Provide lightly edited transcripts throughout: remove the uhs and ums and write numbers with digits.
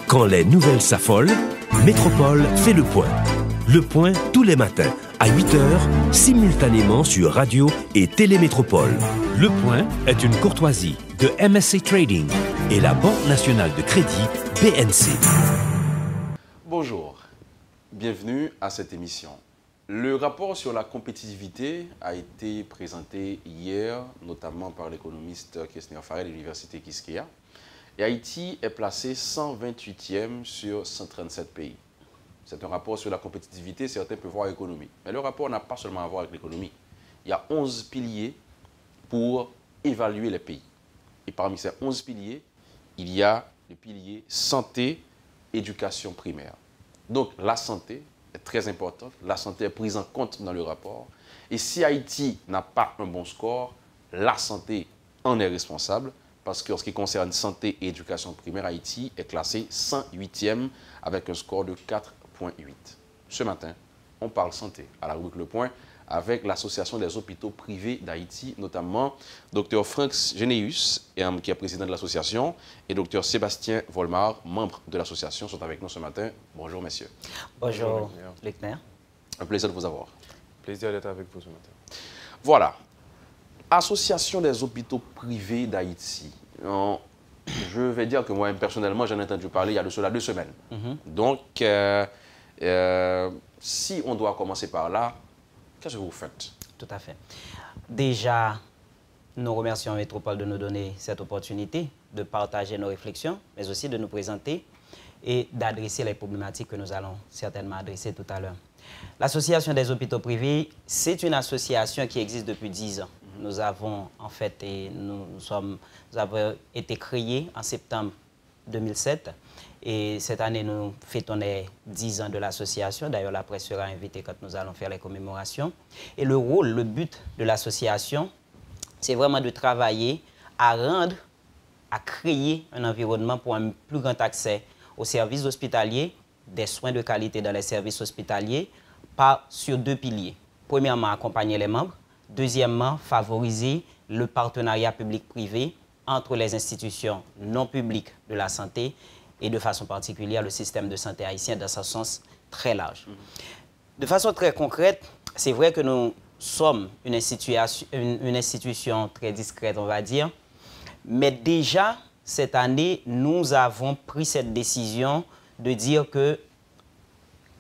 Quand les nouvelles s'affolent, Métropole fait le point. Le point tous les matins à 8h, simultanément sur Radio et Télémétropole. Le point est une courtoisie de MSC Trading et la Banque nationale de crédit BNC. Bonjour, bienvenue à cette émission. Le rapport sur la compétitivité a été présenté hier, notamment par l'économiste Kessner Farrell de l'Université Quisqueya. Et Haïti est placé 128e sur 137 pays. C'est un rapport sur la compétitivité, certains peuvent voir l'économie. Mais le rapport n'a pas seulement à voir avec l'économie. Il y a 11 piliers pour évaluer les pays. Et parmi ces 11 piliers, il y a le pilier santé, éducation primaire. Donc la santé est très importante, la santé est prise en compte dans le rapport. Et si Haïti n'a pas un bon score, la santé en est responsable. Parce qu'en ce qui concerne santé et éducation primaire, Haïti est classé 108e avec un score de 4,8. Ce matin, on parle santé à la rubrique Le Point avec l'Association des hôpitaux privés d'Haïti, notamment Dr Franck Généus, qui est président de l'association, et Dr Sébastien Volmar, membre de l'association, sont avec nous ce matin. Bonjour, messieurs. Bonjour, Lecner. Un plaisir de vous avoir. Plaisir d'être avec vous ce matin. Voilà. Association des hôpitaux privés d'Haïti. Je vais dire que moi, personnellement, j'en ai entendu parler il y a de cela 2 semaines. Donc, si on doit commencer par là, qu'est-ce que vous faites? Tout à fait. Déjà, nous remercions Métropole de nous donner cette opportunité de partager nos réflexions, mais aussi de nous présenter et d'adresser les problématiques que nous allons certainement adresser tout à l'heure. L'Association des hôpitaux privés, c'est une association qui existe depuis 10 ans. Nous avons en fait, nous avons été créés en septembre 2007 et cette année nous fêtons les 10 ans de l'association. D'ailleurs, la presse sera invitée quand nous allons faire les commémorations. Et le rôle, le but de l'association, c'est vraiment de travailler à créer un environnement pour un plus grand accès aux services hospitaliers, des soins de qualité dans les services hospitaliers, sur 2 piliers. Premièrement, accompagner les membres. Deuxièmement, favoriser le partenariat public-privé entre les institutions non publiques de la santé et de façon particulière le système de santé haïtien dans son sens très large. De façon très concrète, c'est vrai que nous sommes une institution très discrète, on va dire, mais déjà, cette année, nous avons pris cette décision de dire que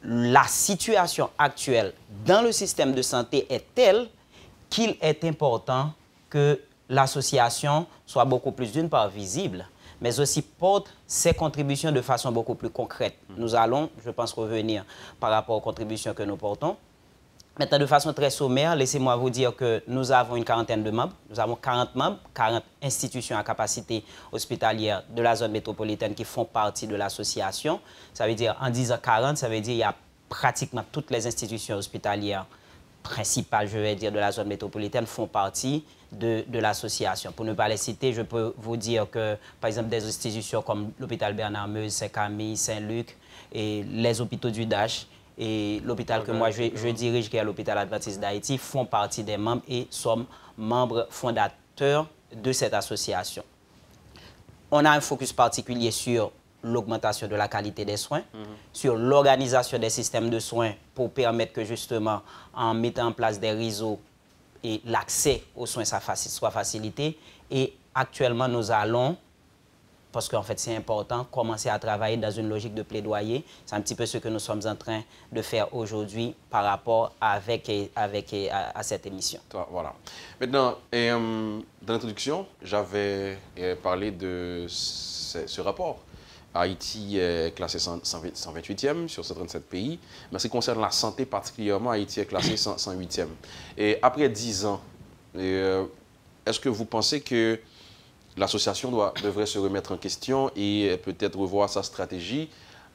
la situation actuelle dans le système de santé est telle qu'il est important que l'association soit beaucoup plus, d'une part, visible, mais aussi porte ses contributions de façon beaucoup plus concrète. Nous allons, je pense, revenir par rapport aux contributions que nous portons. Maintenant, de façon très sommaire, laissez-moi vous dire que nous avons une quarantaine de membres. Nous avons 40 membres, 40 institutions à capacité hospitalière de la zone métropolitaine qui font partie de l'association. Ça veut dire, en disant 40, ça veut dire qu'il y a pratiquement toutes les institutions hospitalières principales, je vais dire, de la zone métropolitaine font partie de l'association. Pour ne pas les citer, je peux vous dire que, par exemple, des institutions comme l'hôpital Bernard-Meuse, Saint-Camille, Saint-Luc et les hôpitaux du DACH et l'hôpital que moi je dirige, qui est l'hôpital Adventiste d'Haïti, font partie des membres et sommes membres fondateurs de cette association. On a un focus particulier sur l'augmentation de la qualité des soins, sur l'organisation des systèmes de soins pour permettre que justement, en mettant en place des réseaux et l'accès aux soins soit facilité. Et actuellement, nous allons, parce qu'en fait c'est important, commencer à travailler dans une logique de plaidoyer. C'est un petit peu ce que nous sommes en train de faire aujourd'hui par rapport à cette émission. Voilà. Maintenant, dans l'introduction, j'avais parlé de ce rapport. Haïti est classé 128e sur 137 pays. Mais en ce qui concerne la santé particulièrement, Haïti est classé 108e. Et après 10 ans, est-ce que vous pensez que l'association devrait se remettre en question et peut-être revoir sa stratégie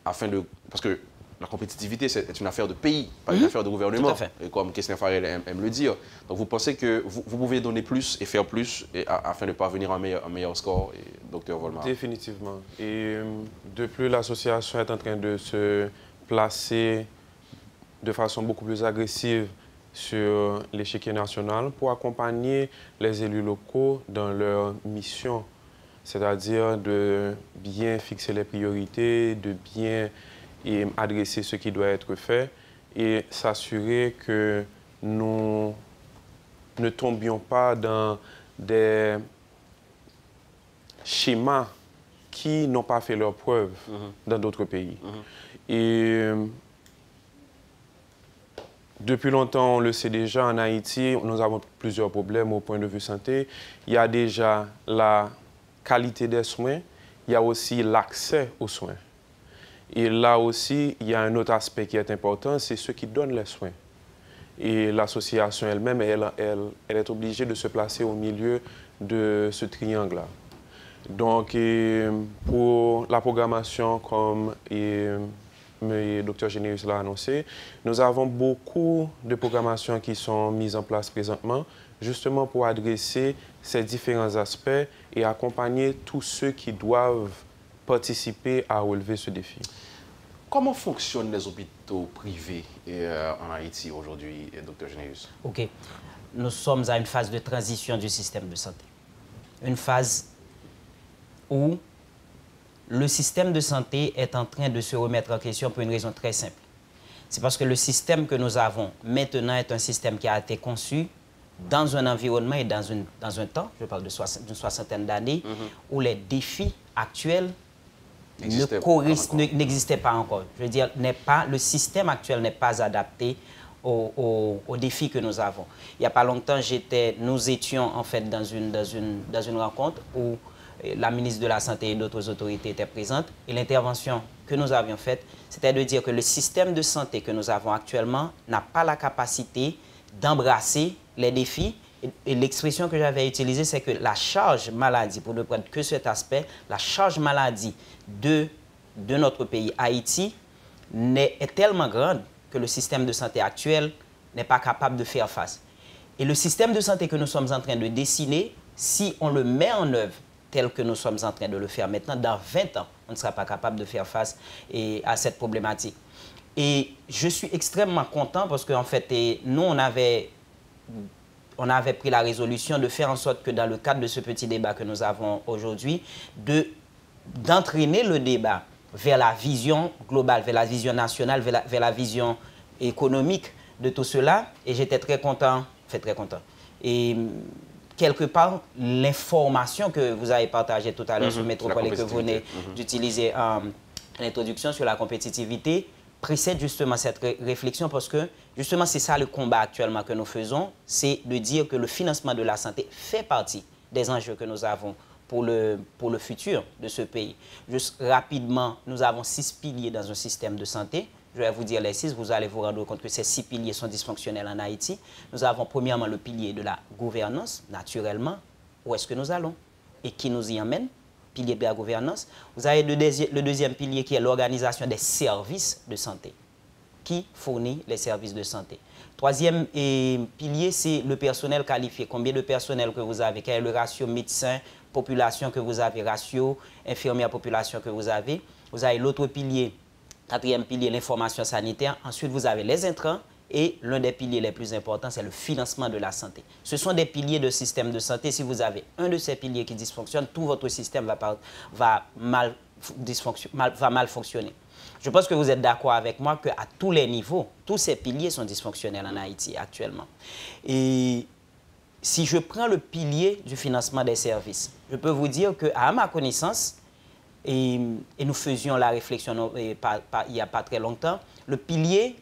afin de... Parce que la compétitivité, c'est une affaire de pays, pas une affaire de gouvernement, et comme Kessner Farrell aime le dire. Donc vous pensez que vous pouvez donner plus et faire plus afin de parvenir à un meilleur score, Dr Volmar? Définitivement. Et de plus, l'association est en train de se placer de façon beaucoup plus agressive sur l'échiquier national pour accompagner les élus locaux dans leur mission c'est-à-dire de bien fixer les priorités, de bien adresser ce qui doit être fait et s'assurer que nous ne tombions pas dans des schémas qui n'ont pas fait leur preuve dans d'autres pays. Et depuis longtemps, on le sait déjà, en Haïti, nous avons plusieurs problèmes au point de vue santé. Il y a déjà la qualité des soins, il y a aussi l'accès aux soins. Et là aussi, il y a un autre aspect qui est important, c'est ceux qui donnent les soins. Et l'association elle-même, elle est obligée de se placer au milieu de ce triangle-là. Donc, pour la programmation, comme le Dr Généus l'a annoncé, nous avons beaucoup de programmations qui sont mises en place présentement, justement pour adresser ces différents aspects et accompagner tous ceux qui doivent participer à relever ce défi. Comment fonctionnent les hôpitaux privés en Haïti aujourd'hui, Dr Généus? OK. Nous sommes à une phase de transition du système de santé. Une phase où le système de santé est en train de se remettre en question pour une raison très simple. C'est parce que le système que nous avons maintenant est un système qui a été conçu dans un environnement et dans un temps, je parle d'une soixantaine d'années, où les défis actuels n'existaient pas encore. Je veux dire, le système actuel n'est pas adapté aux défis que nous avons. Il n'y a pas longtemps, nous étions en fait dans une rencontre où la ministre de la Santé et d'autres autorités étaient présentes. Et l'intervention que nous avions faite, c'était de dire que le système de santé que nous avons actuellement n'a pas la capacité d'embrasser les défis. Et l'expression que j'avais utilisée, c'est que la charge maladie, pour ne prendre que cet aspect, la charge maladie de notre pays, Haïti, est tellement grande que le système de santé actuel n'est pas capable de faire face. Et le système de santé que nous sommes en train de dessiner, si on le met en œuvre tel que nous sommes en train de le faire maintenant, dans 20 ans, on ne sera pas capable de faire face à cette problématique. Et je suis extrêmement content parce qu'en fait, nous, on avait pris la résolution de faire en sorte que dans le cadre de ce petit débat que nous avons aujourd'hui, d'entraîner le débat vers la vision globale, vers la vision nationale, vers la vision économique de tout cela. Et j'étais très content, très content. Et quelque part, l'information que vous avez partagée tout à l'heure sur Métropole et que vous venez d'utiliser en introduction sur la compétitivité, précède justement cette réflexion parce que justement c'est ça le combat actuellement que nous faisons, c'est de dire que le financement de la santé fait partie des enjeux que nous avons pour le futur de ce pays. Juste rapidement, nous avons 6 piliers dans un système de santé. Je vais vous dire les 6, vous allez vous rendre compte que ces 6 piliers sont dysfonctionnels en Haïti. Nous avons premièrement le pilier de la gouvernance, naturellement, où est-ce que nous allons et qui nous y emmène. Pilier de la gouvernance. Vous avez le deuxième pilier qui est l'organisation des services de santé. Qui fournit les services de santé? Troisième pilier, c'est le personnel qualifié. Combien de personnel que vous avez? Quel est le ratio médecin-population que vous avez? Ratio infirmière-population que vous avez? Vous avez l'autre pilier, quatrième pilier, l'information sanitaire. Ensuite, vous avez les intrants. Et l'un des piliers les plus importants, c'est le financement de la santé. Ce sont des piliers de système de santé. Si vous avez un de ces piliers qui dysfonctionne, tout votre système va mal fonctionner. Je pense que vous êtes d'accord avec moi qu'à tous les niveaux, tous ces piliers sont dysfonctionnels en Haïti actuellement. Et si je prends le pilier du financement des services, je peux vous dire qu'à ma connaissance, et nous faisions la réflexion il n'y a pas très longtemps, le pilier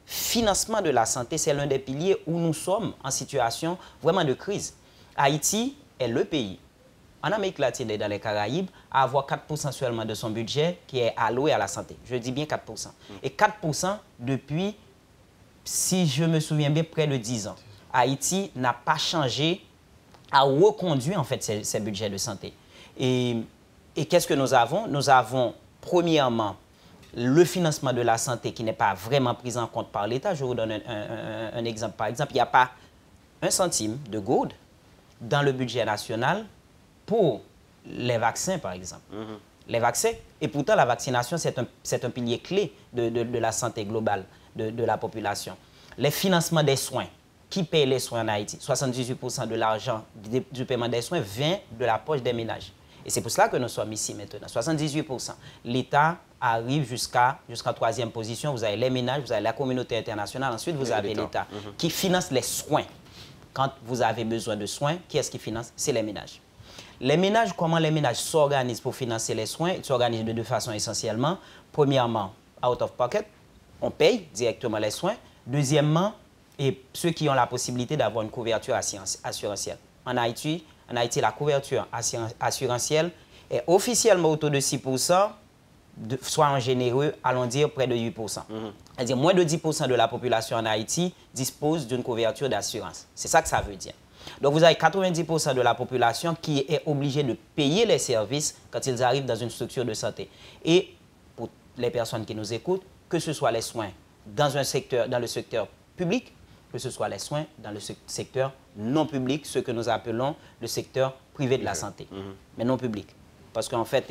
financement de la santé, c'est l'un des piliers où nous sommes en situation vraiment de crise. Haïti est le pays, en Amérique latine et dans les Caraïbes, à avoir 4% seulement de son budget qui est alloué à la santé. Je dis bien 4%. Et 4% depuis, si je me souviens bien, près de 10 ans. Haïti n'a pas changé, a reconduit en fait ses budgets de santé. Et qu'est-ce que nous avons? Nous avons premièrement le financement de la santé qui n'est pas vraiment pris en compte par l'État. Je vous donne un exemple. Par exemple, il n'y a pas 1 centime de goutte dans le budget national pour les vaccins, par exemple. Les vaccins, et pourtant la vaccination, c'est un pilier clé de la santé globale de la population. Les financements des soins. Qui paye les soins en Haïti? 78% de l'argent du paiement des soins vient de la poche des ménages. Et c'est pour cela que nous sommes ici maintenant. 78%. L'État arrive jusqu'en troisième position. Vous avez les ménages, vous avez la communauté internationale. Ensuite, vous avez l'État qui finance les soins. Quand vous avez besoin de soins, qui est-ce qui finance? C'est les ménages. Les ménages, comment les ménages s'organisent pour financer les soins? Ils s'organisent de deux façons essentiellement. Premièrement, out of pocket, on paye directement les soins. Deuxièmement, et ceux qui ont la possibilité d'avoir une couverture assurantielle. En Haïti, la couverture assurantielle est officiellement autour de 6%, soit en généreux, allons dire près de 8%. C'est-à-dire moins de 10% de la population en Haïti dispose d'une couverture d'assurance. C'est ça que ça veut dire. Donc vous avez 90% de la population qui est obligée de payer les services quand ils arrivent dans une structure de santé. Et pour les personnes qui nous écoutent, que ce soit les soins dans le secteur public, que ce soit les soins dans le secteur non public, ce que nous appelons le secteur privé de la santé, mais non public. Parce qu'en fait,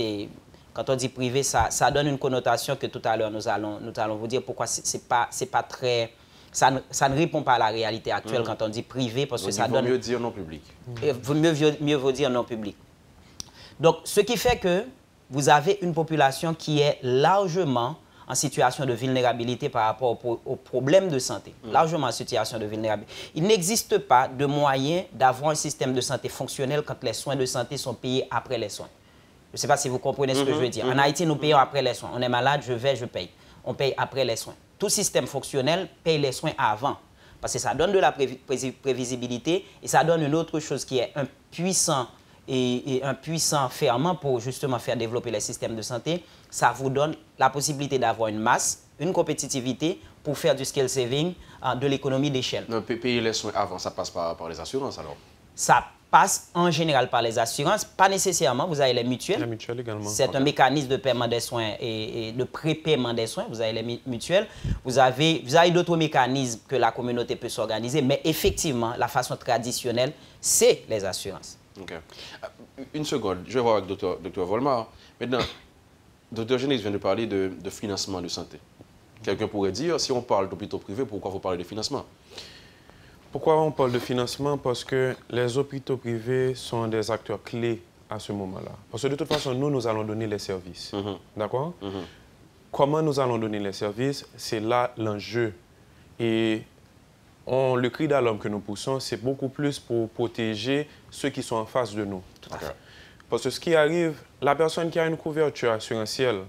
quand on dit privé, ça donne une connotation que tout à l'heure nous allons vous dire pourquoi c'est pas très... Ça ne répond pas à la réalité actuelle quand on dit privé, parce que ça donne... Il vaut mieux dire non public. Mieux vaut dire non public. Donc, ce qui fait que vous avez une population qui est largement en situation de vulnérabilité par rapport aux problèmes de santé. Largement en situation de vulnérabilité. Il n'existe pas de moyen d'avoir un système de santé fonctionnel quand les soins de santé sont payés après les soins. Je ne sais pas si vous comprenez ce que je veux dire. En Haïti, nous payons après les soins. On est malade, je paye. On paye après les soins. Tout système fonctionnel paye les soins avant. Parce que ça donne de la prévisibilité et ça donne une autre chose qui est un puissant ferment pour justement faire développer les systèmes de santé. Ça vous donne la possibilité d'avoir une masse, une compétitivité pour faire du scale saving, de l'économie d'échelle. Payer les soins avant, ça passe par les assurances alors? Ça passe en général par les assurances, pas nécessairement. Vous avez les mutuelles. Les mutuelles également. C'est un mécanisme de paiement des soins et de prépaiement des soins. Vous avez les mutuelles. Vous avez d'autres mécanismes que la communauté peut s'organiser, mais effectivement, la façon traditionnelle, c'est les assurances. OK. Une seconde, je vais voir avec Dr. Volmar. Maintenant, Dr. Genis vient de parler de financement de santé. Quelqu'un pourrait dire, si on parle d'hôpitaux privés, pourquoi vous parlez de financement? Pourquoi on parle de financement? Parce que les hôpitaux privés sont des acteurs clés à ce moment-là. Parce que de toute façon, nous allons donner les services. D'accord? Comment nous allons donner les services? C'est là l'enjeu. Et le cri d'alarme que nous poussons, c'est beaucoup plus pour protéger ceux qui sont en face de nous. Tout à fait. Parce que ce qui arrive, la personne qui a une couverture assurantielle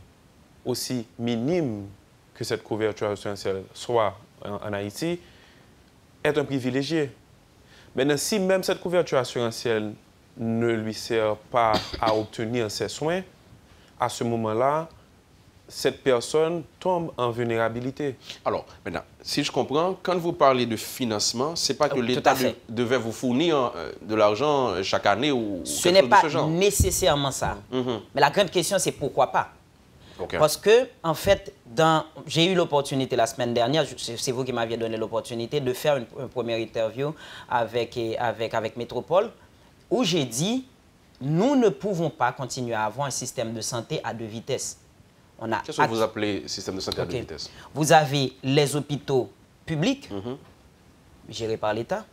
aussi minime que cette couverture assurantielle soit en Haïti, est un privilégié. Maintenant, si même cette couverture assurantielle ne lui sert pas à obtenir ses soins, à ce moment-là, cette personne tombe en vulnérabilité. Alors, maintenant, si je comprends, quand vous parlez de financement, ce n'est pas que l'État devait vous fournir de l'argent chaque année ou ce n'est pas nécessairement ça. Mais la grande question, c'est pourquoi pas? Okay. Parce que, en fait, j'ai eu l'opportunité la semaine dernière, c'est vous qui m'aviez donné l'opportunité de faire une première interview avec Métropole, où j'ai dit, nous ne pouvons pas continuer à avoir un système de santé à deux vitesses. Qu'est-ce que vous appelez système de santé à deux vitesses? Vous avez les hôpitaux publics, gérés par l'État.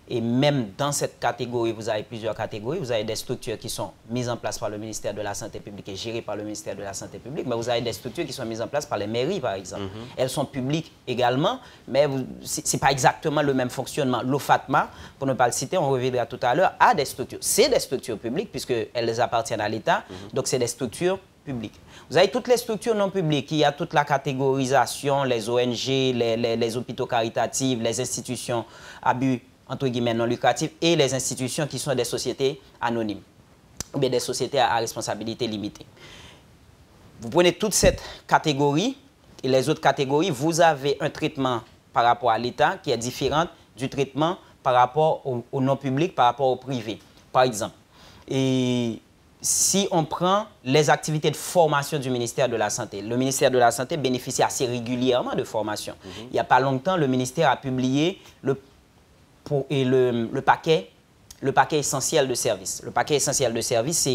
Et même dans cette catégorie, vous avez plusieurs catégories. Vous avez des structures qui sont mises en place par le ministère de la Santé publique et gérées par le ministère de la Santé publique. Mais vous avez des structures qui sont mises en place par les mairies, par exemple. Elles sont publiques également, mais ce n'est pas exactement le même fonctionnement. L'OFATMA, pour ne pas le citer, on reviendra tout à l'heure, a des structures. C'est des structures publiques puisqu'elles appartiennent à l'État. Donc, c'est des structures publiques. Vous avez toutes les structures non publiques. Il y a toute la catégorisation, les ONG, les hôpitaux caritatifs, les institutions à but entre guillemets non lucratifs et les institutions qui sont des sociétés anonymes ou bien des sociétés à responsabilité limitée. Vous prenez toute cette catégorie et les autres catégories, vous avez un traitement par rapport à l'État qui est différent du traitement par rapport au non public, par rapport au privé, par exemple. Et si on prend les activités de formation du ministère de la Santé, le ministère de la Santé bénéficie assez régulièrement de formation. Il n'y a pas longtemps, le ministère a publié le paquet essentiel de services. Le paquet essentiel de services,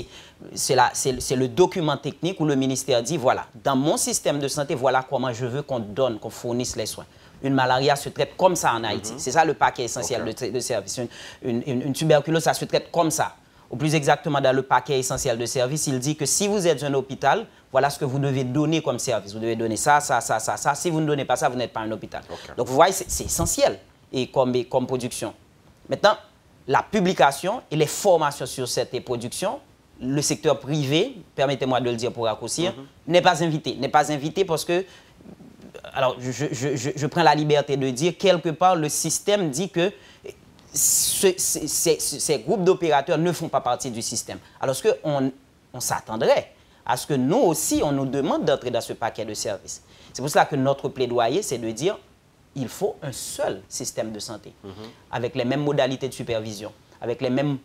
c'est le document technique où le ministère dit, voilà, dans mon système de santé, voilà comment je veux qu'on fournisse les soins. Une malaria se traite comme ça en Haïti. C'est ça le paquet essentiel de services. Une tuberculose, ça se traite comme ça. ou plus exactement dans le paquet essentiel de services, il dit que si vous êtes un hôpital, voilà ce que vous devez donner comme service. Vous devez donner ça, ça, ça, ça, ça. Si vous ne donnez pas ça, vous n'êtes pas un hôpital. Okay. Donc vous voyez, c'est essentiel et comme production. Maintenant, la publication et les formations sur cette production, le secteur privé, permettez-moi de le dire pour raccourcir, n'est pas invité. N'est pas invité parce que, alors je prends la liberté de dire, quelque part, le système dit que ces groupes d'opérateurs ne font pas partie du système. Alors qu'on s'attendrait à ce que nous aussi, on nous demande d'entrer dans ce paquet de services. C'est pour cela que notre plaidoyer, c'est de dire il faut un seul système de santé, avec les mêmes modalités de supervision, avec les mêmes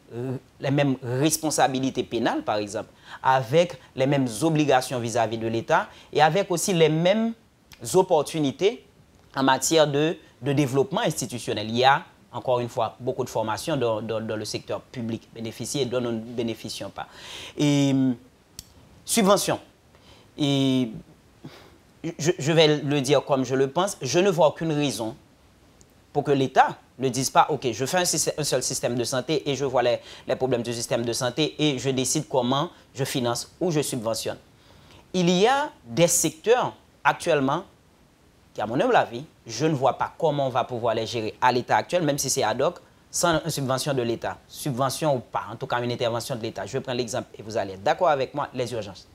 responsabilités pénales, par exemple, avec les mêmes obligations vis-à-vis de l'État et avec aussi les mêmes opportunités en matière de développement institutionnel. Il y a, encore une fois, beaucoup de formations dans le secteur public bénéficié et dont nous ne bénéficions pas. Et subvention. Et je vais le dire comme je le pense, je ne vois aucune raison pour que l'État ne dise pas, OK, je fais un seul système de santé et je vois les problèmes du système de santé et je décide comment je finance ou je subventionne. Il y a des secteurs actuellement qui, à mon humble avis, je ne vois pas comment on va pouvoir les gérer à l'état actuel, même si c'est ad hoc, sans une subvention de l'État. Subvention ou pas, en tout cas une intervention de l'État. Je prends l'exemple et vous allez être d'accord avec moi, les urgences.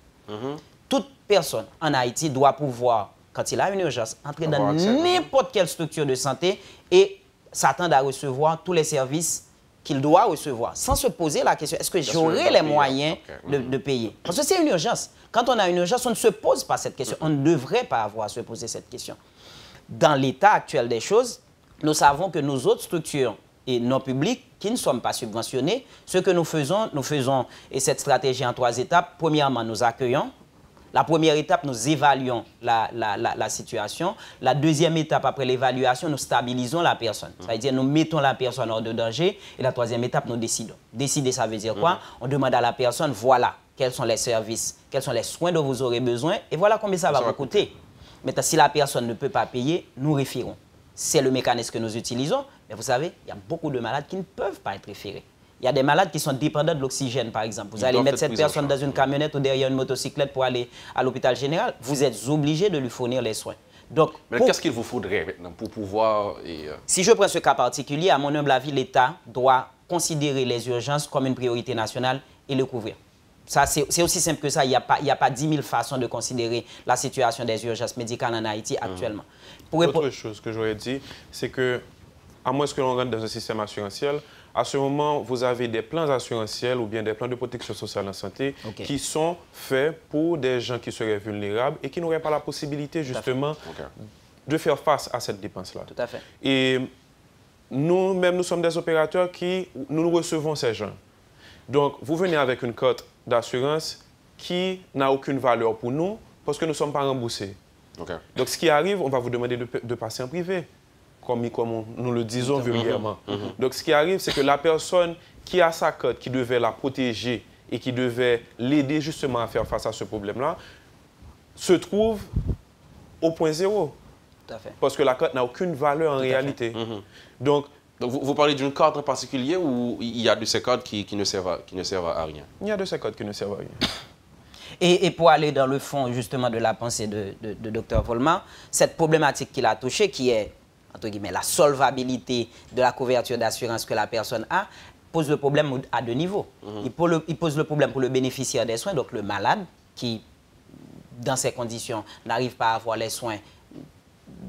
Toute personne en Haïti doit pouvoir, quand il a une urgence, entrer dans n'importe quelle structure de santé et s'attendre à recevoir tous les services qu'il doit recevoir, sans se poser la question, est-ce que j'aurai les moyens de payer? Parce que c'est une urgence. Quand on a une urgence, on ne se pose pas cette question. On ne devrait pas avoir à se poser cette question. Dans l'état actuel des choses, nous savons que nos autres structures et non publiques, qui ne sommes pas subventionnés, ce que nous faisons, et cette stratégie en 3 étapes. Premièrement, nous accueillons. La première étape, nous évaluons la situation. La deuxième étape, après l'évaluation, nous stabilisons la personne. C'est-à-dire, nous mettons la personne hors de danger. Et la troisième étape, nous décidons. Décider, ça veut dire quoi? On demande à la personne, voilà, quels sont les services, quels sont les soins dont vous aurez besoin, et voilà combien ça va vous coûter. Maintenant, si la personne ne peut pas payer, nous référons. C'est le mécanisme que nous utilisons. Mais vous savez, il y a beaucoup de malades qui ne peuvent pas être référés. Il y a des malades qui sont dépendants de l'oxygène, par exemple. Vous allez mettre cette personne dans une camionnette ou derrière une motocyclette pour aller à l'hôpital général. Vous êtes obligé de lui fournir les soins. Donc, mais qu'est-ce qu'il vous faudrait maintenant pour pouvoir... Si je prends ce cas particulier, à mon humble avis, l'État doit considérer les urgences comme une priorité nationale et le couvrir. C'est aussi simple que ça. Il n'y a pas 10 000 façons de considérer la situation des urgences médicales en Haïti actuellement. Autre chose que j'aurais dit, c'est que, à moins que l'on rentre dans un système assurantiel, à ce moment, vous avez des plans assurantiels ou bien des plans de protection sociale en santé qui sont faits pour des gens qui seraient vulnérables et qui n'auraient pas la possibilité, justement, de faire face à cette dépense-là. Tout à fait. Et nous-mêmes, nous sommes des opérateurs nous recevons ces gens. Donc, vous venez avec une cote d'assurance qui n'a aucune valeur pour nous parce que nous ne sommes pas remboursés. Donc, ce qui arrive, on va vous demander de passer en privé. Comme nous le disons vulgairement. Donc, ce qui arrive, c'est que la personne qui a sa cote, qui devait la protéger et qui devait l'aider justement à faire face à ce problème-là, se trouve au point zéro. Tout à fait. Parce que la cote n'a aucune valeur en réalité. Donc, vous parlez d'une carte en particulier ou il y a de ces cartes qui ne servent à rien? Il y a de ces cartes qui ne servent à rien. Et pour aller dans le fond justement de la pensée de Dr. Volmar, cette problématique qu'il a touchée, qui est entre guillemets, la solvabilité de la couverture d'assurance que la personne a, pose le problème à 2 niveaux. Il pose le problème pour le bénéficiaire des soins, donc le malade, qui, dans ces conditions, n'arrive pas à avoir les soins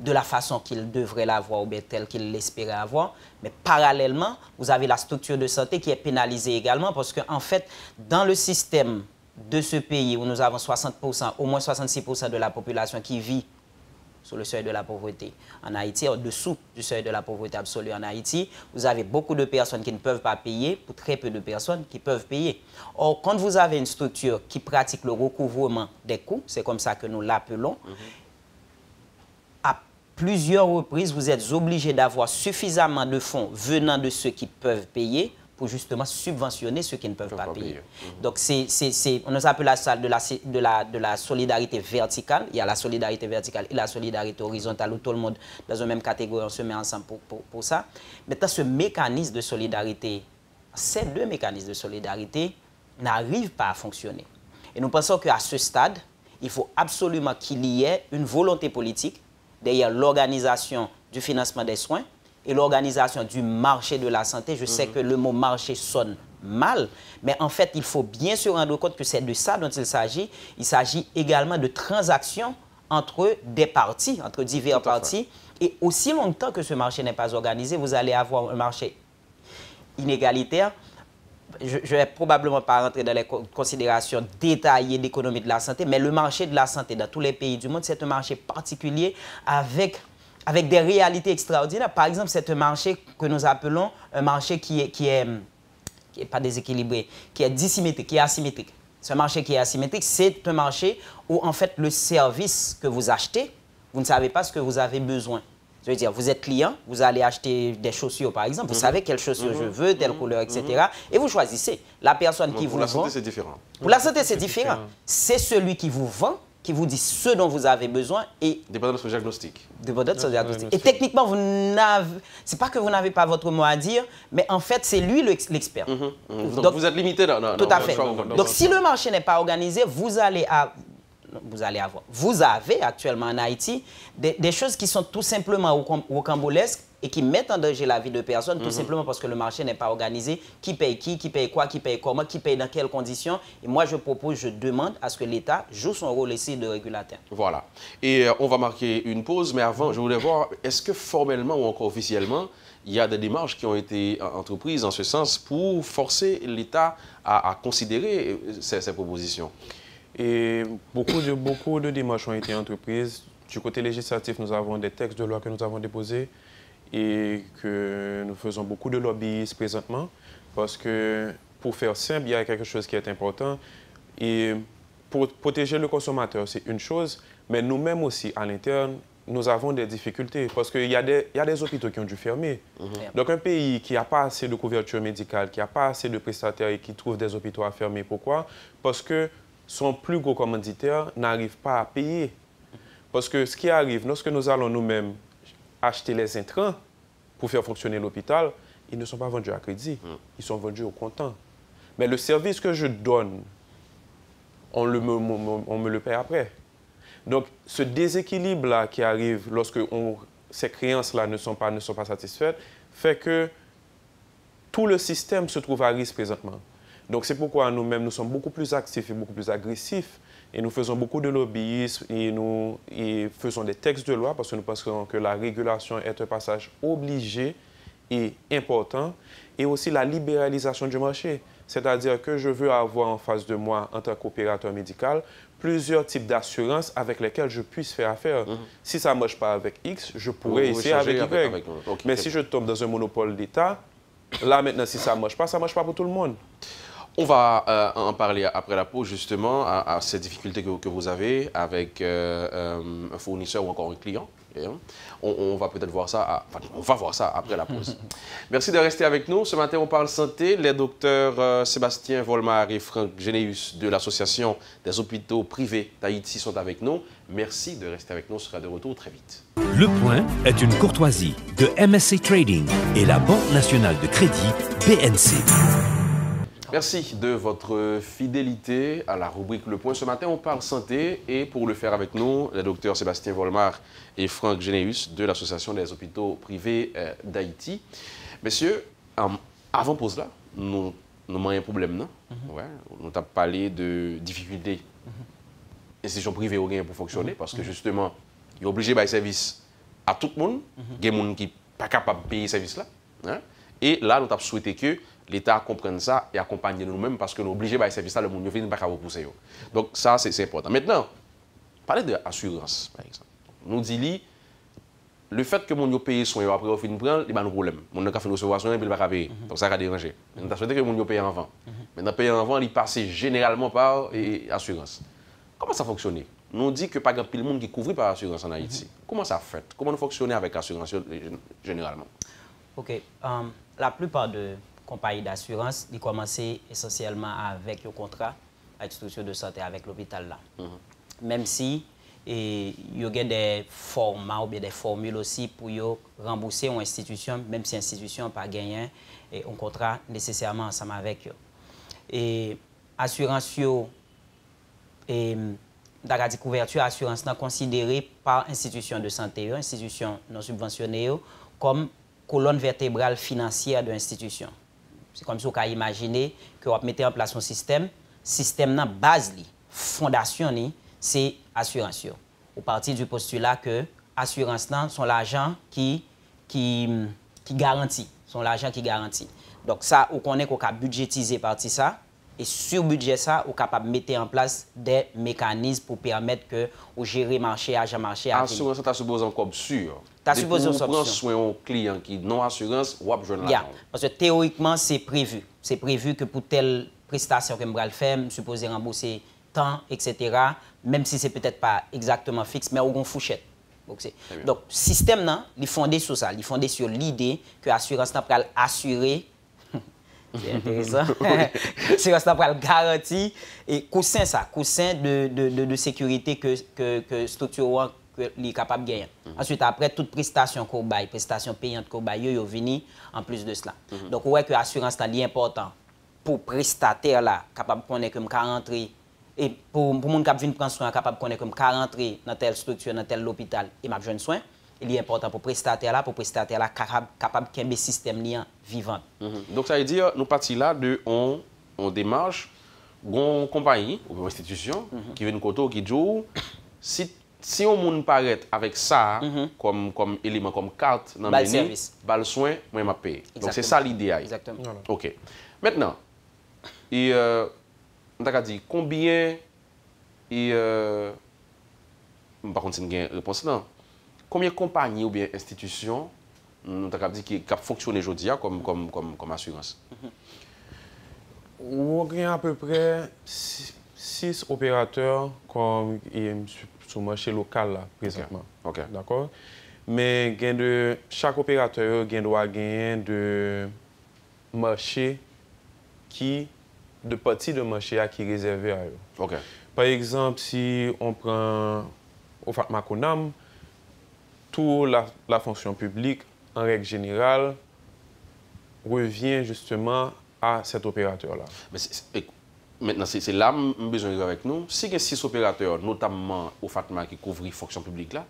de la façon qu'il devrait l'avoir ou bien telle qu'il l'espérait avoir. Mais parallèlement, vous avez la structure de santé qui est pénalisée également parce qu'en fait, dans le système de ce pays où nous avons 60%, au moins 66% de la population qui vit sur le seuil de la pauvreté en Haïti, au-dessous du seuil de la pauvreté absolue en Haïti, vous avez beaucoup de personnes qui ne peuvent pas payer pour très peu de personnes qui peuvent payer. Or, quand vous avez une structure qui pratique le recouvrement des coûts, c'est comme ça que nous l'appelons, à plusieurs reprises, vous êtes obligé d'avoir suffisamment de fonds venant de ceux qui peuvent payer pour justement subventionner ceux qui ne peuvent pas payer. Donc, on appelle ça de la solidarité verticale. Il y a la solidarité verticale et la solidarité horizontale où tout le monde, dans une même catégorie, on se met ensemble pour ça. Maintenant, ce mécanisme de solidarité ces deux mécanismes de solidarité n'arrivent pas à fonctionner. Et nous pensons qu'à ce stade, il faut absolument qu'il y ait une volonté politique derrière l'organisation du financement des soins et l'organisation du marché de la santé. Je sais que le mot marché sonne mal, mais en fait, il faut bien se rendre compte que c'est de ça dont il s'agit. Il s'agit également de transactions entre des parties, entre divers parties. Et aussi longtemps que ce marché n'est pas organisé, vous allez avoir un marché inégalitaire. Je ne vais probablement pas rentrer dans les considérations détaillées d'économie de la santé, mais le marché de la santé dans tous les pays du monde, c'est un marché particulier avec des réalités extraordinaires. Par exemple, c'est un marché que nous appelons un marché qui est pas déséquilibré, qui est dissymétrique, qui est asymétrique. Ce marché qui est asymétrique, c'est un marché où, en fait, le service que vous achetez, vous ne savez pas ce que vous avez besoin. Je veux dire, vous êtes client, vous allez acheter des chaussures, par exemple, vous savez quelles chaussures je veux, telle couleur, etc. Et vous choisissez. La personne qui vous vend... Pour la santé, c'est différent. Pour la santé, c'est différent. C'est celui qui vous vend, qui vous dit ce dont vous avez besoin et... Dépendant de son diagnostic. Dépendant de son diagnostic. Et techniquement, vous n'avez... C'est pas que vous n'avez pas votre mot à dire, mais en fait, c'est lui l'expert. Donc, vous êtes limité dans tout à fait. Donc, si le marché n'est pas organisé, vous avez actuellement en Haïti des choses qui sont tout simplement rocambolesques et qui mettent en danger la vie de personnes, tout simplement parce que le marché n'est pas organisé. Qui paye quoi, qui paye comment, qui paye dans quelles conditions. Et moi, je demande à ce que l'État joue son rôle ici de régulateur. Voilà. Et on va marquer une pause, mais avant, je voulais voir, est-ce que formellement ou encore officiellement, il y a des démarches qui ont été entreprises en ce sens pour forcer l'État à considérer ces propositions? Et beaucoup de démarches ont été entreprises. Du côté législatif, nous avons des textes de loi que nous avons déposés et que nous faisons beaucoup de lobbying présentement parce que, pour faire simple, il y a quelque chose qui est important. Et pour protéger le consommateur, c'est une chose, mais nous-mêmes aussi, à l'interne, nous avons des difficultés parce qu'il y a des hôpitaux qui ont dû fermer. Donc, un pays qui n'a pas assez de couverture médicale, qui n'a pas assez de prestataires et qui trouve des hôpitaux à fermer, pourquoi? Parce que son plus gros commanditaire n'arrive pas à payer. Parce que ce qui arrive, lorsque nous allons nous-mêmes acheter les intrants pour faire fonctionner l'hôpital, ils ne sont pas vendus à crédit, ils sont vendus au comptant. Mais le service que je donne, on me le paie après. Donc, ce déséquilibre-là qui arrive lorsque ces créances-là ne sont pas satisfaites, fait que tout le système se trouve à risque présentement. Donc, c'est pourquoi nous-mêmes, nous sommes beaucoup plus actifs et beaucoup plus agressifs. Et nous faisons beaucoup de lobbyisme et faisons des textes de loi parce que nous pensons que la régulation est un passage obligé et important. Et aussi la libéralisation du marché. C'est-à-dire que je veux avoir en face de moi, en tant qu'opérateur médical, plusieurs types d'assurances avec lesquelles je puisse faire affaire. Si ça ne marche pas avec X, je pourrais essayer avec Y. Mais si je tombe dans un monopole d'État, là maintenant, si ça ne marche pas pour tout le monde. On va en parler après la pause, justement, à ces difficultés que vous avez avec un fournisseur ou encore un client. On va peut-être voir ça, on va voir ça après la pause. Merci de rester avec nous. Ce matin, on parle santé. Les docteurs Sébastien Volmar et Franck Généus de l'Association des hôpitaux privés d'Haïti sont avec nous. Merci de rester avec nous. On sera de retour très vite. Le Point est une courtoisie de MSC Trading et la Banque nationale de crédit BNC. Merci de votre fidélité à la rubrique Le Point. Ce matin, on parle santé et pour le faire avec nous, les docteurs Sébastien Volmar et Franck Généus de l'Association des hôpitaux privés d'Haïti. Messieurs, avant pause là, nous avons un problème, non? Ouais, nous avons parlé de difficultés institutions privées ou rien pour fonctionner parce que justement, ils sont obligés de payer service à tout le monde. Il y a des gens qui ne sont pas capables de payer ce service là. Hein? Et là, nous avons souhaité que l'État comprenne ça et accompagne nous-mêmes parce que nous sommes obligés de payer ce service là, le monde ne peut pas repousser. Donc ça, c'est important. Maintenant, parler d'assurance, par exemple. Nous disons, le fait que nous paye soins après, on finit de prendre, il y a un problème. On a fait une recevoir soins et il ne va pas payer. Donc ça va déranger. Nous avons souhaité que nous paye avant. Maintenant, payer avant, il passe généralement par assurance. Comment ça fonctionne? Nous dit que par exemple, le monde qui est couvert par l'assurance en Haïti. Comment ça fait? Comment nous fonctionnons avec l'assurance généralement? OK. La plupart de compagnies d'assurance, ils commencent essentiellement avec le contrat à structure de santé avec l'hôpital là. Même si et il y a des formats ou bien des formules aussi pour rembourser une institution, même si l'institution n'a pas gagné un contrat nécessairement ensemble avec eux. Et assurance, et la couverture assurance considérée par institution de santé, institution non subventionnée, comme colonne vertébrale financière de l'institution. C'est comme si on peut imaginer que vous mettez en place un système dans base, fondation, c'est assurance. Au partir du postulat que assurance sont l'argent qui garantit, sont l'argent qui garantit. Donc ça, on connaît qu'on a budgétisé partie ça. Et sur budget ça, on est capable de mettre en place des mécanismes pour permettre que vous gérez marché, agent marché. Assurance, tu as supposé comme sûr. Tu as supposé comme sûr. Pour prendre soin aux clients qui n'ont assurance, ou besoin de l'argent. Parce que théoriquement, c'est prévu. C'est prévu que pour telle prestation que je vais faire, je suis supposé rembourser tant, etc. Même si ce n'est peut-être pas exactement fixe, mais on a une fourchette. Donc, le système, il est fondé sur ça. Il est fondé sur l'idée que l'assurance n'a pas assurer. C'est intéressant. L'assurance n'a pas garantie et coussin de sécurité que structure est capable de gagner. Ensuite, après toute prestation qu'on baille, prestation payante qu'on baille, il vient en plus de cela. Donc, on voit que l'assurance est important pour prestataire là, capable de connaître comme 40 et pour les gens qui viennent prendre soin, capable de connaître comme 40 dans telle structure, dans tel hôpital, et m'a besoin de soins. Il est important pour prestataire là, capable de un système vivant. Donc, ça veut dire, nous partons là de on démarche, une compagnie ou une institution qui vient de côté, qui joue. Si on ne paraît avec ça comme élément, comme carte, dans le service, le soin, moi, je paye. Donc, c'est ça l'idée. Exactement. OK. Maintenant, on a dit combien, par contre, c'est une réponse là. Combien de compagnies ou bien institutions qui fonctionnent aujourd'hui comme assurance? On a à peu près 6 opérateurs sur le marché local là, présentement. Okay. D'accord? Mais chaque opérateur doit gagner de marché de partie de marché qui est réservé à eux. Okay. Par exemple, si on prend au Fatma Konam, toute la fonction publique, en règle générale, revient justement à cet opérateur-là. Maintenant, c'est là que j'ai besoin de avec nous. Si il y a 6 opérateurs, notamment au Fatma, qui couvrent la fonction publique, là,